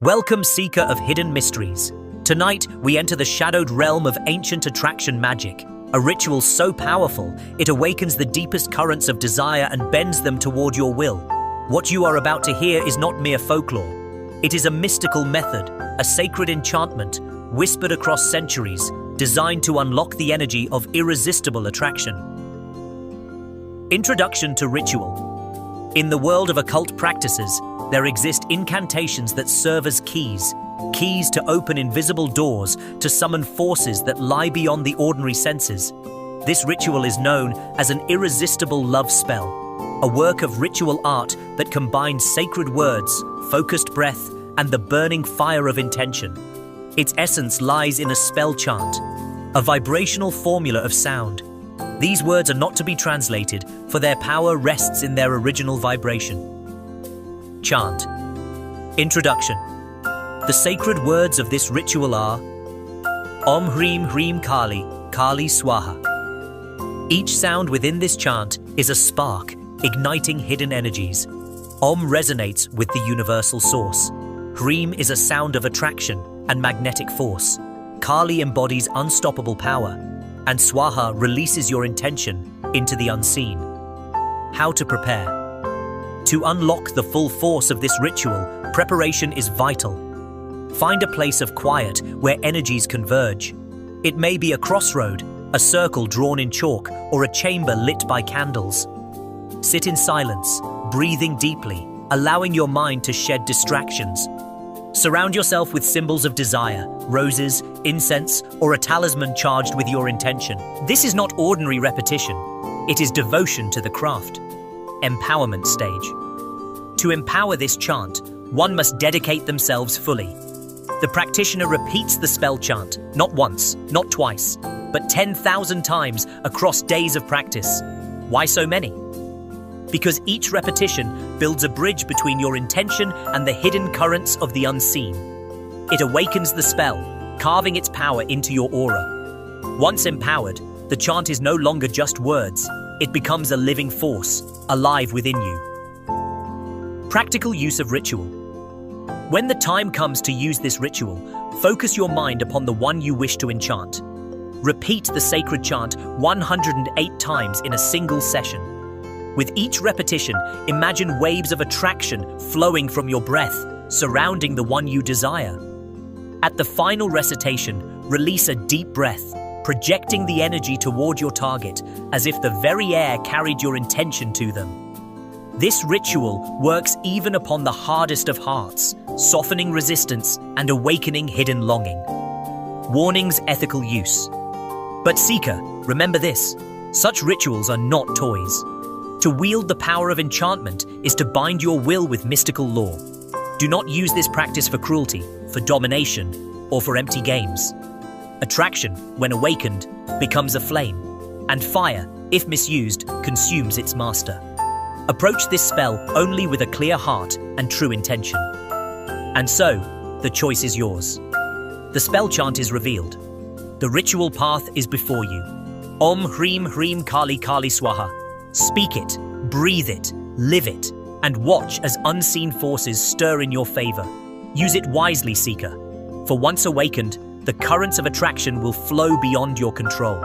Welcome, seeker of hidden mysteries. Tonight, we enter the shadowed realm of ancient attraction magic, a ritual so powerful, it awakens the deepest currents of desire and bends them toward your will. What you are about to hear is not mere folklore. It is a mystical method, a sacred enchantment, whispered across centuries, designed to unlock the energy of irresistible attraction. Introduction to ritual. In the world of occult practices, there exist incantations that serve as keys to open invisible doors, to summon forces that lie beyond the ordinary senses. This ritual is known as an irresistible love spell, a work of ritual art that combines sacred words, focused breath, and the burning fire of intention. Its essence lies in a spell chant, a vibrational formula of sound. These words are not to be translated, for their power rests in their original vibration. Chant. Introduction. The sacred words of this ritual are Om Hreem Hreem Kaali, Kaali Swaha. Each sound within this chant is a spark, igniting hidden energies. Om resonates with the universal source. Hreem is a sound of attraction and magnetic force. Kaali embodies unstoppable power, and Swaha releases your intention into the unseen. How to prepare. To unlock the full force of this ritual, preparation is vital. Find a place of quiet where energies converge. It may be a crossroad, a circle drawn in chalk, or a chamber lit by candles. Sit in silence, breathing deeply, allowing your mind to shed distractions. Surround yourself with symbols of desire, roses, incense, or a talisman charged with your intention. This is not ordinary repetition. It is devotion to the craft. Empowerment stage. To empower this chant, one must dedicate themselves fully. The practitioner repeats the spell chant, not once, not twice, but 10,000 times across days of practice. Why so many? Because each repetition builds a bridge between your intention and the hidden currents of the unseen. It awakens the spell, carving its power into your aura. Once empowered, the chant is no longer just words. It becomes a living force, alive within you. Practical use of ritual. When the time comes to use this ritual, focus your mind upon the one you wish to enchant. Repeat the sacred chant 108 times in a single session. With each repetition, imagine waves of attraction flowing from your breath, surrounding the one you desire. At the final recitation, release a deep breath, projecting the energy toward your target, as if the very air carried your intention to them. This ritual works even upon the hardest of hearts, softening resistance and awakening hidden longing. Warnings: ethical use. But seeker, remember this: such rituals are not toys. To wield the power of enchantment is to bind your will with mystical law. Do not use this practice for cruelty, for domination, or for empty games. Attraction, when awakened, becomes a flame, and fire, if misused, consumes its master. Approach this spell only with a clear heart and true intention. And so, the choice is yours. The spell chant is revealed. The ritual path is before you. Om Hreem Hreem Kaali Kaali Swaha. Speak it, breathe it, live it, and watch as unseen forces stir in your favor. Use it wisely, seeker, for once awakened, the currents of attraction will flow beyond your control.